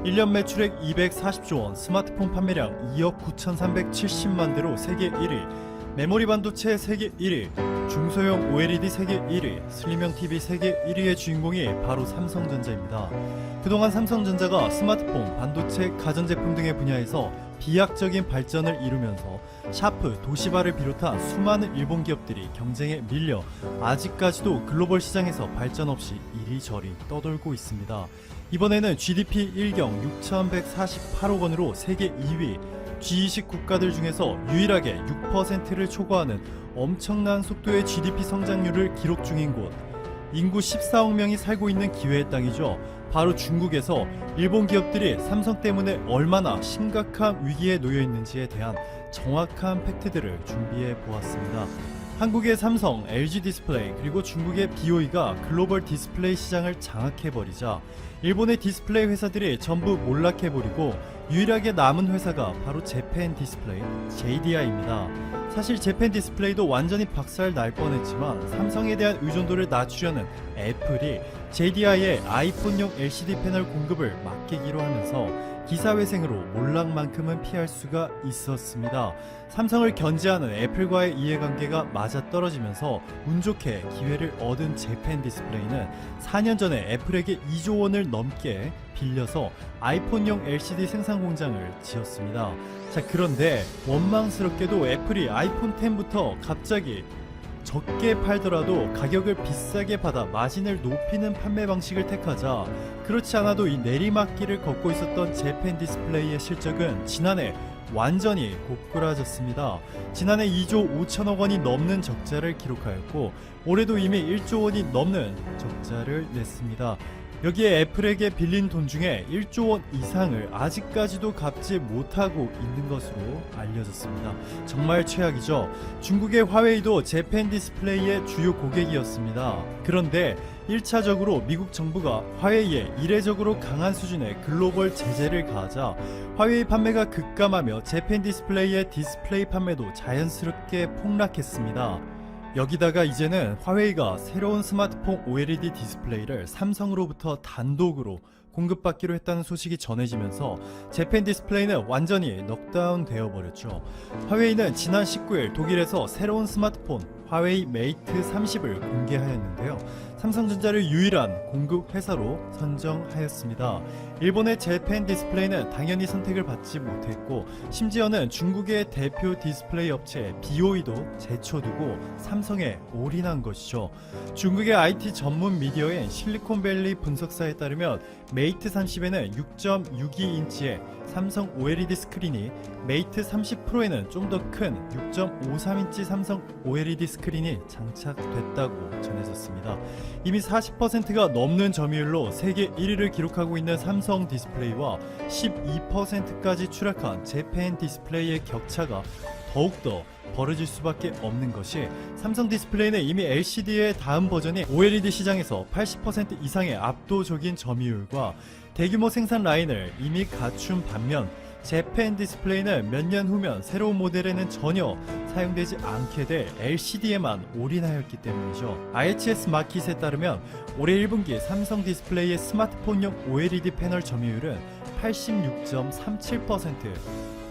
1년 매출액 240조 원, 스마트폰 판매량 2억 9,370만 대로 세계 1위, 메모리 반도체 세계 1위, 중소형 OLED 세계 1위, 슬림형 TV 세계 1위의 주인공이 바로 삼성전자입니다. 그동안 삼성전자가 스마트폰, 반도체, 가전제품 등의 분야에서 비약적인 발전을 이루면서 샤프, 도시바를 비롯한 수많은 일본 기업들이 경쟁에 밀려 아직까지도 글로벌 시장에서 발전 없이 이리저리 떠돌고 있습니다. 이번에는 GDP 1경 6,148억 원으로 세계 2위, G20 국가들 중에서 유일하게 6%를 초과하는 엄청난 속도의 GDP 성장률을 기록 중인 곳, 인구 14억 명이 살고 있는 기회의 땅이죠. 바로 중국에서 일본 기업들이 삼성 때문에 얼마나 심각한 위기에 놓여 있는지에 대한 정확한 팩트들을 준비해 보았습니다. 한국의 삼성, LG 디스플레이 그리고 중국의 BOE가 글로벌 디스플레이 시장을 장악해버리자 일본의 디스플레이 회사들이 전부 몰락해버리고 유일하게 남은 회사가 바로 재팬 디스플레이, JDI입니다. 사실 재팬 디스플레이도 완전히 박살 날 뻔했지만 삼성에 대한 의존도를 낮추려는 애플이 JDI의 아이폰용 LCD 패널 공급을 맡기기로 하면서 기사회생으로 몰락만큼은 피할 수가 있었습니다. 삼성을 견제하는 애플과의 이해관계가 맞아떨어지면서 운 좋게 기회를 얻은 재팬 디스플레이는 4년 전에 애플에게 2조 원을 넘게 빌려서 아이폰용 LCD 생산 공장을 지었습니다. 자, 그런데 원망스럽게도 애플이 아이폰 10부터 갑자기 적게 팔더라도 가격을 비싸게 받아 마진을 높이는 판매 방식을 택하자 그렇지 않아도 이 내리막길을 걷고 있었던 재팬 디스플레이의 실적은 지난해 완전히 고꾸라졌습니다. 지난해 2조 5천억 원이 넘는 적자를 기록하였고 올해도 이미 1조 원이 넘는 적자를 냈습니다. 여기에 애플에게 빌린 돈 중에 1조 원 이상을 아직까지도 갚지 못하고 있는 것으로 알려졌습니다. 정말 최악이죠. 중국의 화웨이도 재팬 디스플레이의 주요 고객이었습니다. 그런데 1차적으로 미국 정부가 화웨이에 이례적으로 강한 수준의 글로벌 제재를 가하자 화웨이 판매가 급감하며 재팬 디스플레이의 디스플레이 판매도 자연스럽게 폭락했습니다. 여기다가 이제는 화웨이가 새로운 스마트폰 OLED 디스플레이를 삼성으로부터 단독으로 공급받기로 했다는 소식이 전해지면서 재팬 디스플레이는 완전히 넉다운 되어버렸죠. 화웨이는 지난 19일 독일에서 새로운 스마트폰 화웨이 메이트 30을 공개하였는데요. 삼성전자를 유일한 공급 회사로 선정하였습니다. 일본의 재팬 디스플레이는 당연히 선택을 받지 못했고 심지어는 중국의 대표 디스플레이 업체 BOE도 제쳐두고 삼성에 올인한 것이죠. 중국의 IT 전문 미디어인 실리콘밸리 분석사에 따르면 메이트 30에는 6.62인치의 삼성 OLED 스크린이 메이트 30 프로에는 좀 더 큰 6.53인치 삼성 OLED 스크린이 장착됐다고 전해졌습니다. 이미 40%가 넘는 점유율로 세계 1위를 기록하고 있는 삼성 디스플레이와 12%까지 추락한 재팬 디스플레이의 격차가 더욱더 벌어질 수밖에 없는 것이 삼성 디스플레이는 이미 LCD의 다음 버전이 OLED 시장에서 80% 이상의 압도적인 점유율과 대규모 생산 라인을 이미 갖춘 반면 재팬 디스플레이는 몇 년 후면 새로운 모델에는 전혀 사용되지 않게 될 LCD에만 올인하였기 때문이죠. IHS 마킷에 따르면 올해 1분기 삼성 디스플레이의 스마트폰용 OLED 패널 점유율은 86.37%.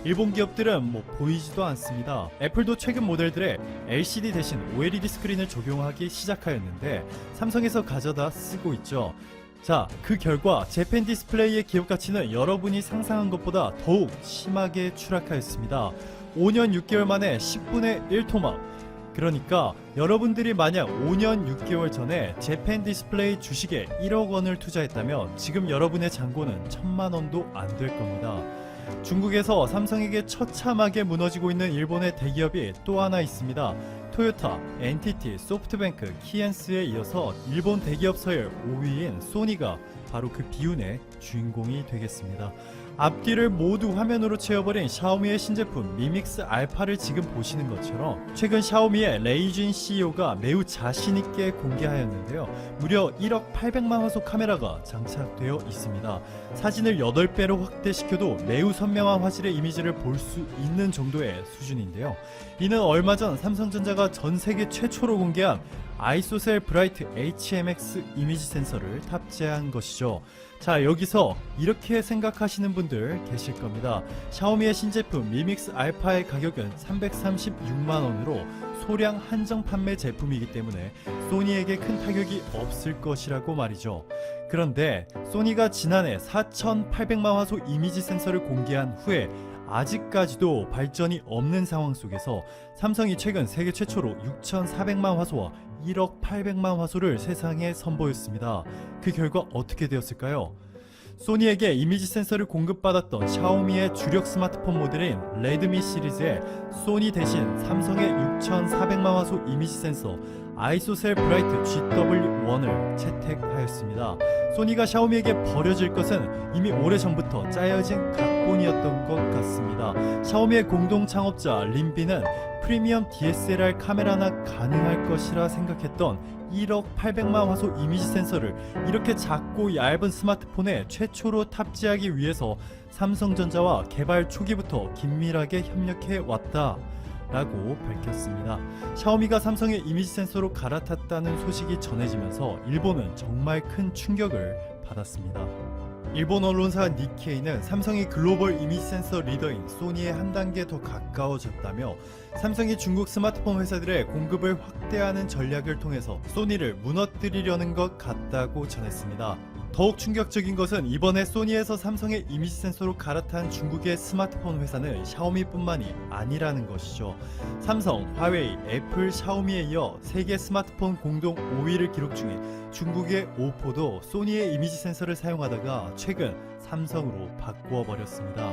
일본 기업들은 보이지도 않습니다. 애플도 최근 모델들에 LCD 대신 OLED 스크린을 적용하기 시작하였는데 삼성에서 가져다 쓰고 있죠. 자, 그 결과 재팬 디스플레이의 기업 가치는 여러분이 상상한 것보다 더욱 심하게 추락하였습니다. 5년 6개월 만에 10분의 1 토막. 그러니까 여러분들이 만약 5년 6개월 전에 재팬 디스플레이 주식에 1억 원을 투자했다면 지금 여러분의 잔고는 1,000만 원도 안 될 겁니다. 중국에서 삼성에게 처참하게 무너지고 있는 일본의 대기업이 또 하나 있습니다. 토요타, NTT, 소프트뱅크, 키엔스에 이어서 일본 대기업 서열 5위인 소니가 바로 그 비운의 주인공이 되겠습니다. 앞뒤를 모두 화면으로 채워버린 샤오미의 신제품 미믹스 알파를 지금 보시는 것처럼 최근 샤오미의 레이준 CEO가 매우 자신있게 공개하였는데요. 무려 1억 800만 화소 카메라가 장착되어 있습니다. 사진을 8배로 확대시켜도 매우 선명한 화질의 이미지를 볼 수 있는 정도의 수준인데요. 이는 얼마 전 삼성전자가 전 세계 최초로 공개한 아이소셀 브라이트 HMX 이미지 센서를 탑재한 것이죠. 자, 여기서 이렇게 생각하시는 분들 계실 겁니다. 샤오미의 신제품 미믹스 알파의 가격은 336만원으로 소량 한정 판매 제품이기 때문에 소니에게 큰 타격이 없을 것이라고 말이죠. 그런데 소니가 지난해 4800만 화소 이미지 센서를 공개한 후에 아직까지도 발전이 없는 상황 속에서 삼성이 최근 세계 최초로 6400만 화소와 1억 800만 화소를 세상에 선보였습니다. 그 결과 어떻게 되었을까요? 소니에게 이미지 센서를 공급받았던 샤오미의 주력 스마트폰 모델인 레드미 시리즈에 소니 대신 삼성의 6400만 화소 이미지 센서 아이소셀 브라이트 GW1을 채택하였습니다. 소니가 샤오미에게 버려질 것은 이미 오래전부터 짜여진 각본이었던 것 같습니다. 샤오미의 공동 창업자 린비는 프리미엄 DSLR 카메라나 가능할 것이라 생각했던 1억 800만 화소 이미지 센서를 이렇게 작고 얇은 스마트폰에 최초로 탑재하기 위해서 삼성전자와 개발 초기부터 긴밀하게 협력해 왔다 라고 밝혔습니다. 샤오미가 삼성의 이미지 센서로 갈아탔다는 소식이 전해지면서 일본은 정말 큰 충격을 받았습니다. 일본 언론사 니케이는 삼성이 글로벌 이미지 센서 리더인 소니에 한 단계 더 가까워졌다며 삼성이 중국 스마트폰 회사들의 공급을 확대하는 전략을 통해서 소니를 무너뜨리려는 것 같다고 전했습니다. 더욱 충격적인 것은 이번에 소니에서 삼성의 이미지 센서로 갈아탄 중국의 스마트폰 회사는 샤오미뿐만이 아니라는 것이죠. 삼성, 화웨이, 애플, 샤오미에 이어 세계 스마트폰 공동 5위를 기록 중인 중국의 오포도 소니의 이미지 센서를 사용하다가 최근 삼성으로 바꾸어 버렸습니다.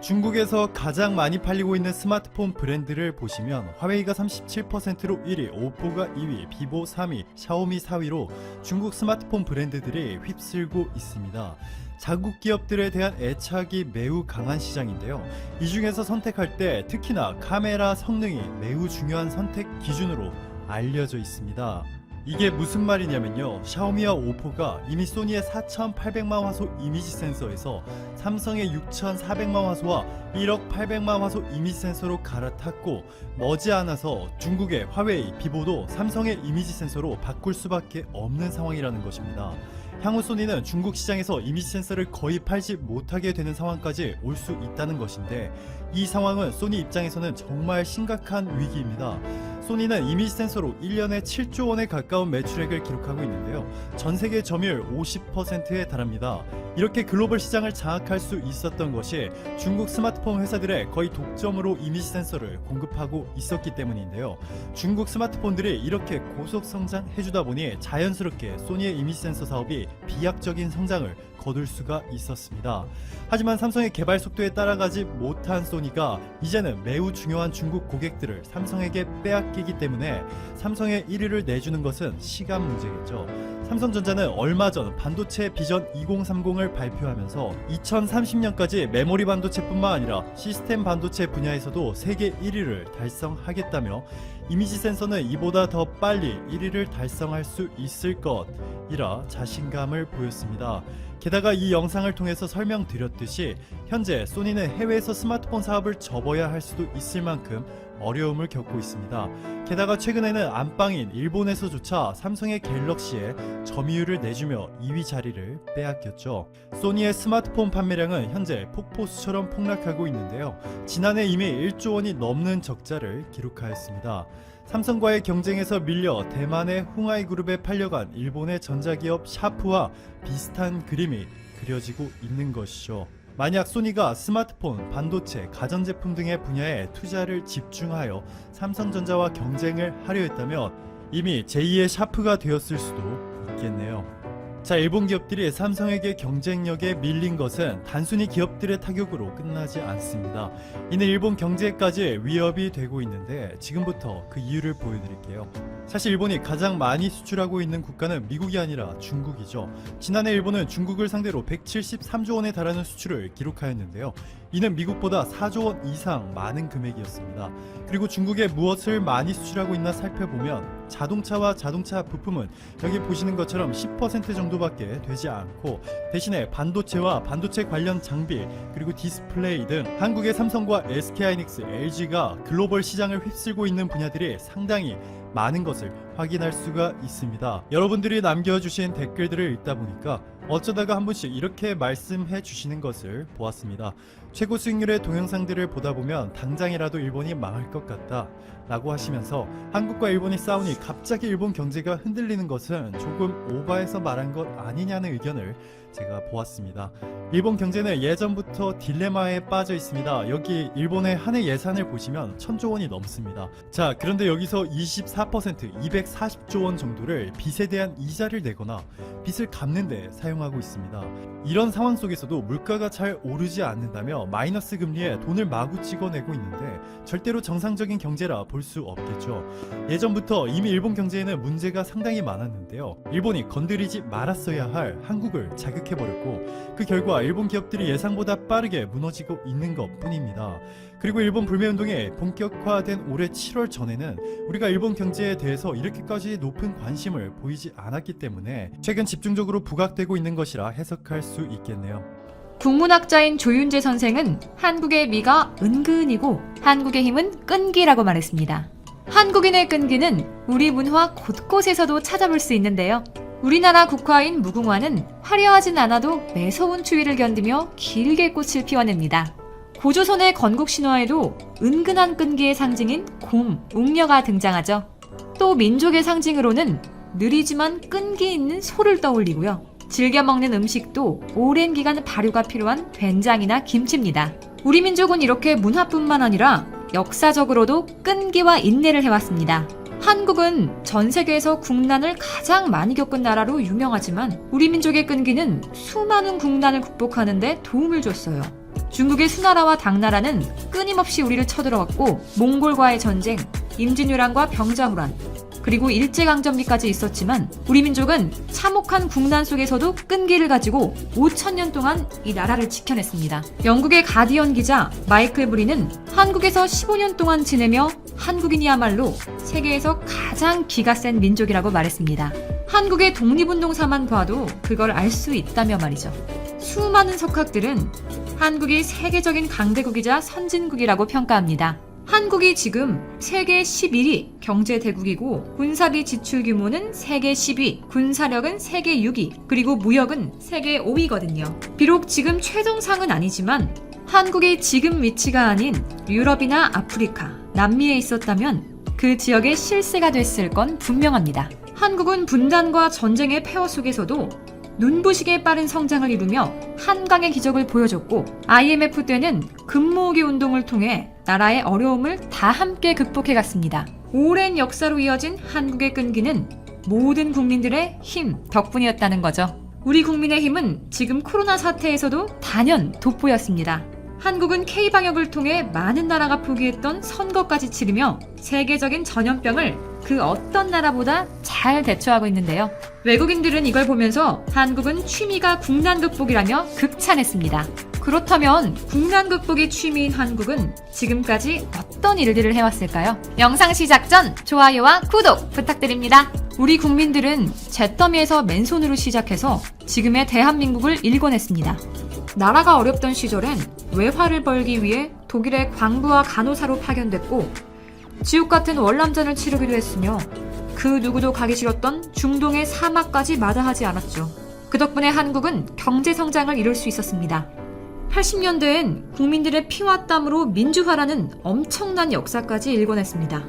중국에서 가장 많이 팔리고 있는 스마트폰 브랜드를 보시면 화웨이가 37%로 1위, 오포가 2위, 비보 3위, 샤오미 4위로 중국 스마트폰 브랜드들이 휩쓸고 있습니다. 자국 기업들에 대한 애착이 매우 강한 시장인데요. 이 중에서 선택할 때 특히나 카메라 성능이 매우 중요한 선택 기준으로 알려져 있습니다. 이게 무슨 말이냐면요, 샤오미와 오포가 이미 소니의 4800만 화소 이미지 센서에서 삼성의 6400만 화소와 1억 800만 화소 이미지 센서로 갈아탔고 머지않아서 중국의 화웨이, 비보도 삼성의 이미지 센서로 바꿀 수밖에 없는 상황이라는 것입니다. 향후 소니는 중국 시장에서 이미지 센서를 거의 팔지 못하게 되는 상황까지 올 수 있다는 것인데, 이 상황은 소니 입장에서는 정말 심각한 위기입니다. 소니는 이미지 센서로 1년에 7조 원에 가까운 매출액을 기록하고 있는데요. 전 세계 점유율 50%에 달합니다. 이렇게 글로벌 시장을 장악할 수 있었던 것이 중국 스마트폰 회사들의 거의 독점으로 이미지 센서를 공급하고 있었기 때문인데요. 중국 스마트폰들이 이렇게 고속 성장해주다 보니 자연스럽게 소니의 이미지 센서 사업이 비약적인 성장을 거둘 수가 있었습니다. 하지만 삼성의 개발 속도에 따라가지 못한 소니가 이제는 매우 중요한 중국 고객들을 삼성에게 빼앗기기 때문에 삼성의 1위를 내주는 것은 시간 문제겠죠. 삼성전자는 얼마 전 반도체 비전 2030을 발표하면서 2030년까지 메모리 반도체뿐만 아니라 시스템 반도체 분야에서도 세계 1위를 달성하겠다며 이미지 센서는 이보다 더 빨리 1위를 달성할 수 있을 것이라 자신감을 보였습니다. 게다가 이 영상을 통해서 설명드렸듯이 현재 소니는 해외에서 스마트폰 사업을 접어야 할 수도 있을 만큼 어려움을 겪고 있습니다. 게다가 최근에는 안방인 일본에서조차 삼성의 갤럭시에 점유율을 내주며 2위 자리를 빼앗겼죠. 소니의 스마트폰 판매량은 현재 폭포수처럼 폭락하고 있는데요. 지난해 이미 1조 원이 넘는 적자를 기록하였습니다. 삼성과의 경쟁에서 밀려 대만의 홍하이 그룹에 팔려간 일본의 전자기업 샤프와 비슷한 그림이 그려지고 있는 것이죠. 만약 소니가 스마트폰, 반도체, 가전제품 등의 분야에 투자를 집중하여 삼성전자와 경쟁을 하려 했다면 이미 제2의 샤프가 되었을 수도 있겠네요. 자, 일본 기업들이 삼성에게 경쟁력에 밀린 것은 단순히 기업들의 타격으로 끝나지 않습니다. 이는 일본 경제까지 위협이 되고 있는데 지금부터 그 이유를 보여드릴게요. 사실 일본이 가장 많이 수출하고 있는 국가는 미국이 아니라 중국이죠. 지난해 일본은 중국을 상대로 173조 원에 달하는 수출을 기록하였는데요. 이는 미국보다 4조 원 이상 많은 금액이었습니다. 그리고 중국에 무엇을 많이 수출하고 있나 살펴보면 자동차와 자동차 부품은 여기 보시는 것처럼 10% 정도밖에 되지 않고 대신에 반도체와 반도체 관련 장비 그리고 디스플레이 등 한국의 삼성과 SK하이닉스, LG가 글로벌 시장을 휩쓸고 있는 분야들이 상당히 많은 것을 확인할 수가 있습니다. 여러분들이 남겨주신 댓글들을 읽다 보니까 어쩌다가 한 분씩 이렇게 말씀해 주시는 것을 보았습니다. 최고 수익률의 동영상들을 보다 보면 당장이라도 일본이 망할 것 같다 라고 하시면서 한국과 일본이 싸우니 갑자기 일본 경제가 흔들리는 것은 조금 오버해서 말한 것 아니냐는 의견을 제가 보았습니다. 일본 경제는 예전부터 딜레마에 빠져 있습니다. 여기 일본의 한 해 예산을 보시면 1000조 원이 넘습니다. 자, 그런데 여기서 24% 240조 원 정도를 빚에 대한 이자를 내거나 빚을 갚는 데 사용하고 있습니다. 이런 상황 속에서도 물가가 잘 오르지 않는다며 마이너스 금리에 돈을 마구 찍어내고 있는데 절대로 정상적인 경제라 볼 수 없겠죠. 예전부터 이미 일본 경제에는 문제가 상당히 많았는데요. 일본이 건드리지 말았어야 할 한국을 자극해버렸고 그 결과 일본 기업들이 예상보다 빠르게 무너지고 있는 것 뿐입니다. 그리고 일본 불매운동이 본격화된 올해 7월 전에는 우리가 일본 경제에 대해서 이렇게까지 높은 관심을 보이지 않았기 때문에 최근 집중적으로 부각되고 있는 것이라 해석할 수 있겠네요. 국문학자인 조윤재 선생은 한국의 미가 은근이고 한국의 힘은 끈기라고 말했습니다. 한국인의 끈기는 우리 문화 곳곳에서도 찾아볼 수 있는데요. 우리나라 국화인 무궁화는 화려하진 않아도 매서운 추위를 견디며 길게 꽃을 피워냅니다. 고조선의 건국신화에도 은근한 끈기의 상징인 곰, 웅녀가 등장하죠. 또 민족의 상징으로는 느리지만 끈기 있는 소를 떠올리고요. 즐겨 먹는 음식도 오랜 기간 발효가 필요한 된장이나 김치입니다. 우리 민족은 이렇게 문화뿐만 아니라 역사적으로도 끈기와 인내를 해왔습니다. 한국은 전 세계에서 국난을 가장 많이 겪은 나라로 유명하지만 우리 민족의 끈기는 수많은 국난을 극복하는 데 도움을 줬어요. 중국의 수나라와 당나라는 끊임없이 우리를 쳐들어왔고 몽골과의 전쟁, 임진왜란과 병자호란, 그리고 일제강점기까지 있었지만 우리 민족은 참혹한 국난 속에서도 끈기를 가지고 5000년 동안 이 나라를 지켜냈습니다. 영국의 가디언 기자 마이클 브리는 한국에서 15년 동안 지내며 한국인이야말로 세계에서 가장 기가 센 민족이라고 말했습니다. 한국의 독립운동사만 봐도 그걸 알 수 있다며 말이죠. 수많은 석학들은 한국이 세계적인 강대국이자 선진국이라고 평가합니다. 한국이 지금 세계 11위 경제 대국이고 군사비 지출 규모는 세계 10위, 군사력은 세계 6위, 그리고 무역은 세계 5위거든요. 비록 지금 최정상은 아니지만 한국의 지금 위치가 아닌 유럽이나 아프리카, 남미에 있었다면 그 지역의 실세가 됐을 건 분명합니다. 한국은 분단과 전쟁의 폐허 속에서도 눈부시게 빠른 성장을 이루며 한강의 기적을 보여줬고 IMF 때는 금모으기 운동을 통해 나라의 어려움을 다 함께 극복해갔습니다. 오랜 역사로 이어진 한국의 끈기는 모든 국민들의 힘 덕분이었다는 거죠. 우리 국민의 힘은 지금 코로나 사태에서도 단연 돋보였습니다. 한국은 K방역을 통해 많은 나라가 포기했던 선거까지 치르며 세계적인 전염병을 그 어떤 나라보다 잘 대처하고 있는데요. 외국인들은 이걸 보면서 한국은 취미가 국난 극복이라며 극찬했습니다. 그렇다면 국난 극복이 취미인 한국은 지금까지 어떤 일들을 해왔을까요? 영상 시작 전 좋아요와 구독 부탁드립니다. 우리 국민들은 잿더미에서 맨손으로 시작해서 지금의 대한민국을 일궈냈습니다. 나라가 어렵던 시절엔 외화를 벌기 위해 독일의 광부와 간호사로 파견됐고 지옥 같은 월남전을 치르기도 했으며 그 누구도 가기 싫었던 중동의 사막까지 마다하지 않았죠. 그 덕분에 한국은 경제 성장을 이룰 수 있었습니다. 80년대엔 국민들의 피와 땀으로 민주화라는 엄청난 역사까지 일궈냈습니다.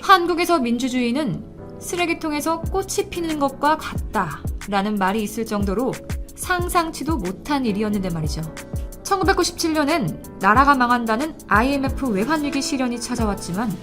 한국에서 민주주의는 쓰레기통에서 꽃이 피는 것과 같다라는 말이 있을 정도로 상상치도 못한 일이었는데 말이죠. 1997년엔 나라가 망한다는 IMF 외환위기 시련이 찾아왔지만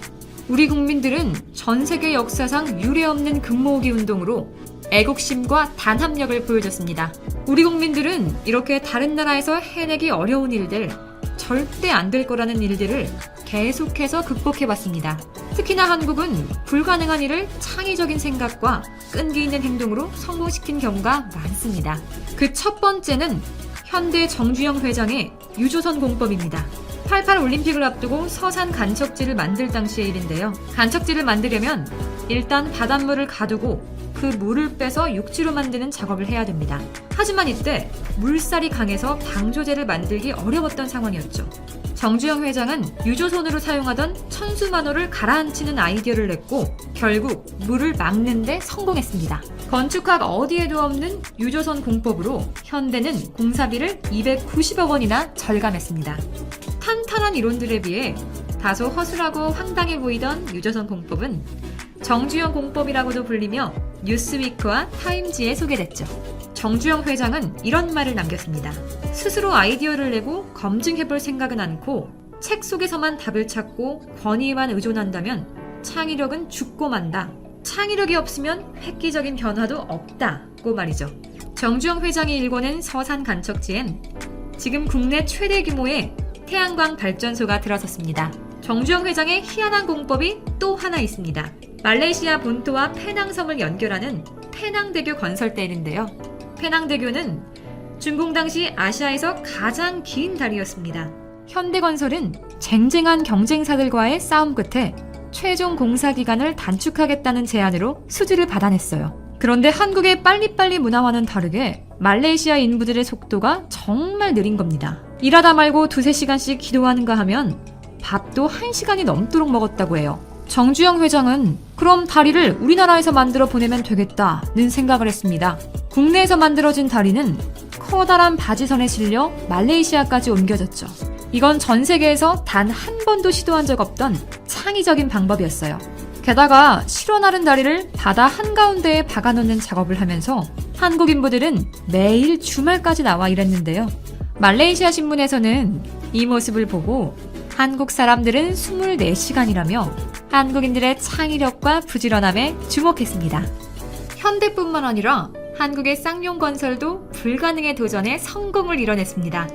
우리 국민들은 전 세계 역사상 유례없는 금모으기 운동으로 애국심과 단합력을 보여줬습니다. 우리 국민들은 이렇게 다른 나라에서 해내기 어려운 일들, 절대 안 될 거라는 일들을 계속해서 극복해봤습니다. 특히나 한국은 불가능한 일을 창의적인 생각과 끈기 있는 행동으로 성공시킨 경우가 많습니다. 그 첫 번째는 현대 정주영 회장의 유조선 공법입니다. 88 올림픽을 앞두고 서산 간척지를 만들 당시의 일인데요. 간척지를 만들려면 일단 바닷물을 가두고 그 물을 빼서 육지로 만드는 작업을 해야 됩니다. 하지만 이때 물살이 강해서 방조제를 만들기 어려웠던 상황이었죠. 정주영 회장은 유조선으로 사용하던 천수만호를 가라앉히는 아이디어를 냈고 결국 물을 막는 데 성공했습니다. 건축학 어디에도 없는 유조선 공법으로 현대는 공사비를 290억 원이나 절감했습니다. 탄탄한 이론들에 비해 다소 허술하고 황당해 보이던 유조선 공법은 정주영 공법이라고도 불리며 뉴스위크와 타임지에 소개됐죠. 정주영 회장은 이런 말을 남겼습니다. 스스로 아이디어를 내고 검증해볼 생각은 않고 책 속에서만 답을 찾고 권위에만 의존한다면 창의력은 죽고 만다. 창의력이 없으면 획기적인 변화도 없다고 말이죠. 정주영 회장이 일궈낸 서산 간척지엔 지금 국내 최대 규모의 태양광 발전소가 들어섰습니다. 정주영 회장의 희한한 공법이 또 하나 있습니다. 말레이시아 본토와 페낭섬을 연결하는 페낭대교 건설대인데요. 페낭대교는 준공 당시 아시아에서 가장 긴 다리였습니다. 현대건설은 쟁쟁한 경쟁사들과의 싸움 끝에 최종 공사 기간을 단축하겠다는 제안으로 수주를 받아냈어요. 그런데 한국의 빨리빨리 문화와는 다르게 말레이시아 인부들의 속도가 정말 느린 겁니다. 일하다 말고 2-3시간씩 기도하는가 하면 밥도 1시간이 넘도록 먹었다고 해요. 정주영 회장은 그럼 다리를 우리나라에서 만들어 보내면 되겠다는 생각을 했습니다. 국내에서 만들어진 다리는 커다란 바지선에 실려 말레이시아까지 옮겨졌죠. 이건 전 세계에서 단 한 번도 시도한 적 없던 창의적인 방법이었어요. 게다가 실어 나른 다리를 바다 한가운데에 박아놓는 작업을 하면서 한국 인부들은 매일 주말까지 나와 일했는데요. 말레이시아 신문에서는 이 모습을 보고 한국 사람들은 24시간이라며 한국인들의 창의력과 부지런함에 주목했습니다. 현대뿐만 아니라 한국의 쌍용건설도 불가능의 도전에 성공을 이뤄냈습니다.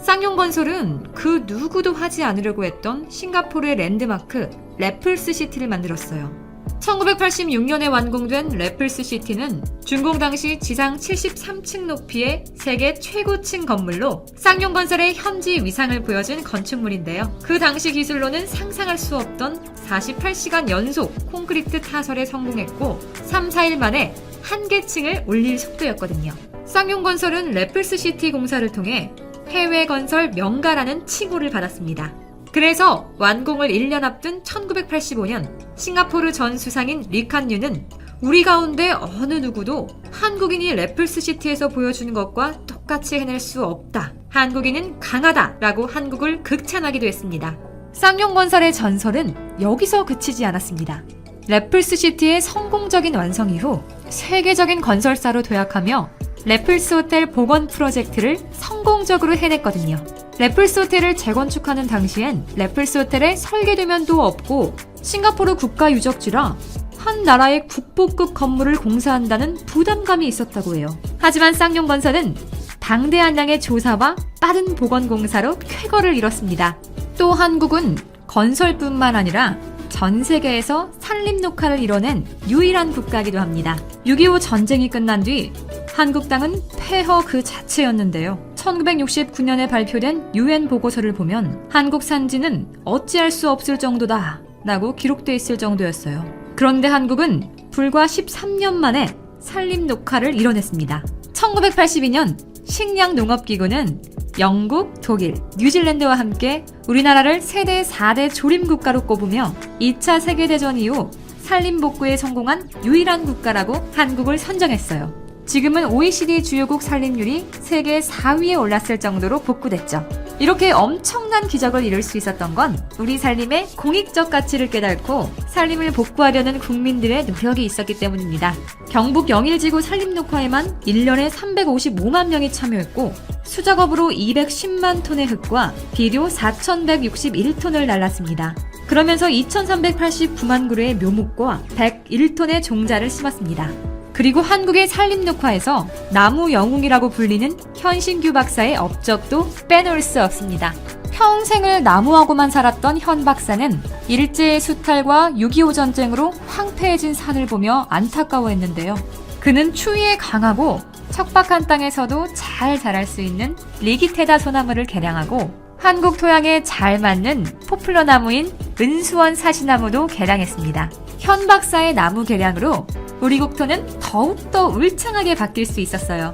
쌍용건설은 그 누구도 하지 않으려고 했던 싱가포르의 랜드마크 래플스시티를 만들었어요. 1986년에 완공된 래플스시티는 준공 당시 지상 73층 높이의 세계 최고층 건물로 쌍용건설의 현지 위상을 보여준 건축물인데요. 그 당시 기술로는 상상할 수 없던 48시간 연속 콘크리트 타설에 성공했고 3-4일 만에 한 개층을 올릴 속도였거든요. 쌍용건설은 래플스시티 공사를 통해 해외 건설 명가라는 칭호를 받았습니다. 그래서 완공을 1년 앞둔 1985년 싱가포르 전 수상인 리칸유는 우리 가운데 어느 누구도 한국인이 래플스시티에서 보여주는 것과 똑같이 해낼 수 없다. 한국인은 강하다 라고 한국을 극찬하기도 했습니다. 쌍용건설의 전설은 여기서 그치지 않았습니다. 래플스시티의 성공적인 완성 이후 세계적인 건설사로 도약하며 래플스 호텔 복원 프로젝트를 성공적으로 해냈거든요. 래플스 호텔을 재건축하는 당시엔 래플스 호텔에 설계도면도 없고 싱가포르 국가유적지라 한 나라의 국보급 건물을 공사한다는 부담감이 있었다고 해요. 하지만 쌍용건설은 방대한 양의 조사와 빠른 복원 공사로 쾌거를 이뤘습니다. 또 한국은 건설뿐만 아니라 전 세계에서 산림 녹화를 이뤄낸 유일한 국가이기도 합니다. 6.25 전쟁이 끝난 뒤 한국 땅은 폐허 그 자체였는데요. 1969년에 발표된 UN 보고서를 보면 한국 산지는 어찌할 수 없을 정도다 라고 기록돼 있을 정도였어요. 그런데 한국은 불과 13년 만에 산림 녹화를 이뤄냈습니다. 1982년 식량농업기구는 영국, 독일, 뉴질랜드와 함께 우리나라를 세계 4대 조림국가로 꼽으며 2차 세계대전 이후 산림복구에 성공한 유일한 국가라고 한국을 선정했어요. 지금은 OECD 주요국 산림률이 세계 4위에 올랐을 정도로 복구됐죠. 이렇게 엄청난 기적을 이룰 수 있었던 건 우리 산림의 공익적 가치를 깨닫고 산림을 복구하려는 국민들의 노력이 있었기 때문입니다. 경북 영일지구 산림녹화에만 1년에 355만 명이 참여했고 수작업으로 210만 톤의 흙과 비료 4,161톤을 날랐습니다. 그러면서 2,389만 그루의 묘목과 101톤의 종자를 심었습니다. 그리고 한국의 산림녹화에서 나무 영웅이라고 불리는 현신규 박사의 업적도 빼놓을 수 없습니다. 평생을 나무하고만 살았던 현 박사는 일제의 수탈과 6.25 전쟁으로 황폐해진 산을 보며 안타까워했는데요. 그는 추위에 강하고 척박한 땅에서도 잘 자랄 수 있는 리기테다 소나무를 개량하고 한국 토양에 잘 맞는 포플러 나무인 은수원 사시나무도 개량했습니다. 현 박사의 나무 개량으로 우리 국토는 더욱더 울창하게 바뀔 수 있었어요.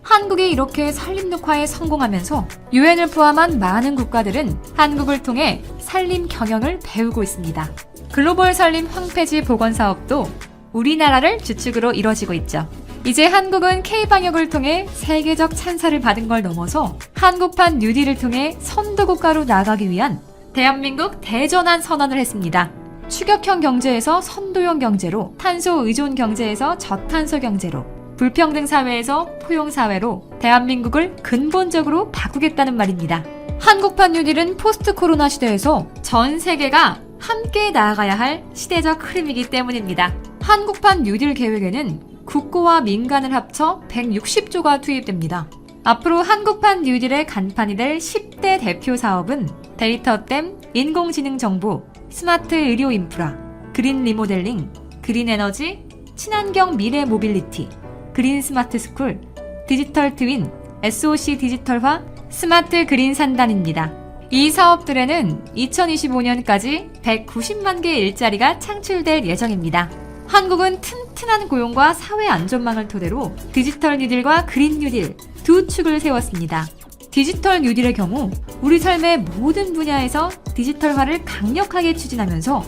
한국이 이렇게 산림녹화에 성공하면서 유엔을 포함한 많은 국가들은 한국을 통해 산림 경영을 배우고 있습니다. 글로벌 산림 황폐지 복원 사업도 우리나라를 주축으로 이뤄지고 있죠. 이제 한국은 K방역을 통해 세계적 찬사를 받은 걸 넘어서 한국판 뉴딜을 통해 선도국가로 나아가기 위한 대한민국 대전환 선언을 했습니다. 추격형 경제에서 선도형 경제로, 탄소 의존 경제에서 저탄소 경제로, 불평등 사회에서 포용 사회로 대한민국을 근본적으로 바꾸겠다는 말입니다. 한국판 뉴딜은 포스트 코로나 시대에서 전 세계가 함께 나아가야 할 시대적 흐름이기 때문입니다. 한국판 뉴딜 계획에는 국고와 민간을 합쳐 160조가 투입됩니다. 앞으로 한국판 뉴딜의 간판이 될 10대 대표 사업은 데이터댐, 인공지능 정보, 스마트 의료 인프라, 그린 리모델링, 그린 에너지, 친환경 미래 모빌리티, 그린 스마트 스쿨, 디지털 트윈, SOC 디지털화, 스마트 그린 산단입니다. 이 사업들에는 2025년까지 190만 개의 일자리가 창출될 예정입니다. 한국은 튼튼한 고용과 사회 안전망을 토대로 디지털 뉴딜과 그린 뉴딜 두 축을 세웠습니다. 디지털 뉴딜의 경우 우리 삶의 모든 분야에서 디지털화를 강력하게 추진하면서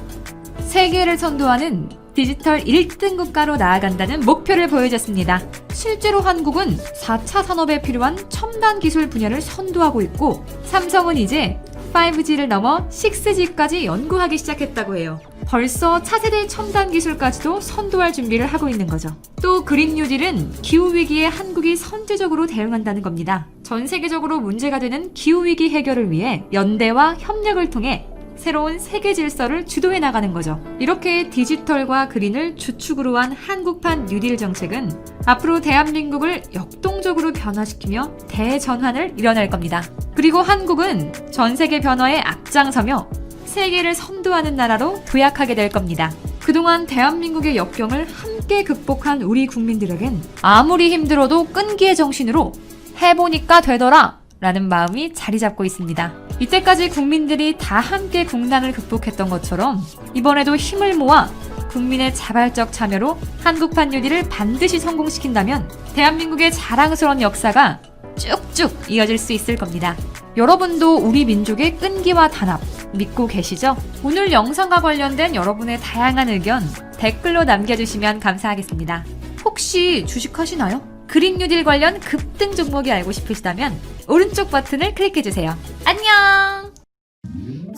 세계를 선도하는 디지털 1등 국가로 나아간다는 목표를 보여줬습니다. 실제로 한국은 4차 산업에 필요한 첨단 기술 분야를 선도하고 있고 삼성은 이제 5G를 넘어 6G까지 연구하기 시작했다고 해요. 벌써 차세대 첨단 기술까지도 선도할 준비를 하고 있는 거죠. 또 그린 뉴딜은 기후위기에 한국이 선제적으로 대응한다는 겁니다. 전 세계적으로 문제가 되는 기후위기 해결을 위해 연대와 협력을 통해 새로운 세계 질서를 주도해 나가는 거죠. 이렇게 디지털과 그린을 주축으로 한 한국판 뉴딜 정책은 앞으로 대한민국을 역동적으로 변화시키며 대전환을 이뤄낼 겁니다. 그리고 한국은 전 세계 변화에 앞장서며 세계를 선도하는 나라로 도약하게 될 겁니다. 그동안 대한민국의 역경을 함께 극복한 우리 국민들에겐 아무리 힘들어도 끈기의 정신으로 해보니까 되더라 라는 마음이 자리 잡고 있습니다. 이때까지 국민들이 다 함께 국난을 극복했던 것처럼 이번에도 힘을 모아 국민의 자발적 참여로 한국판 뉴딜을 반드시 성공시킨다면 대한민국의 자랑스러운 역사가 쭉쭉 이어질 수 있을 겁니다. 여러분도 우리 민족의 끈기와 단합 믿고 계시죠? 오늘 영상과 관련된 여러분의 다양한 의견 댓글로 남겨주시면 감사하겠습니다. 혹시 주식하시나요? 그린 뉴딜 관련 급등 종목이 알고 싶으시다면 오른쪽 버튼을 클릭해주세요. 안녕!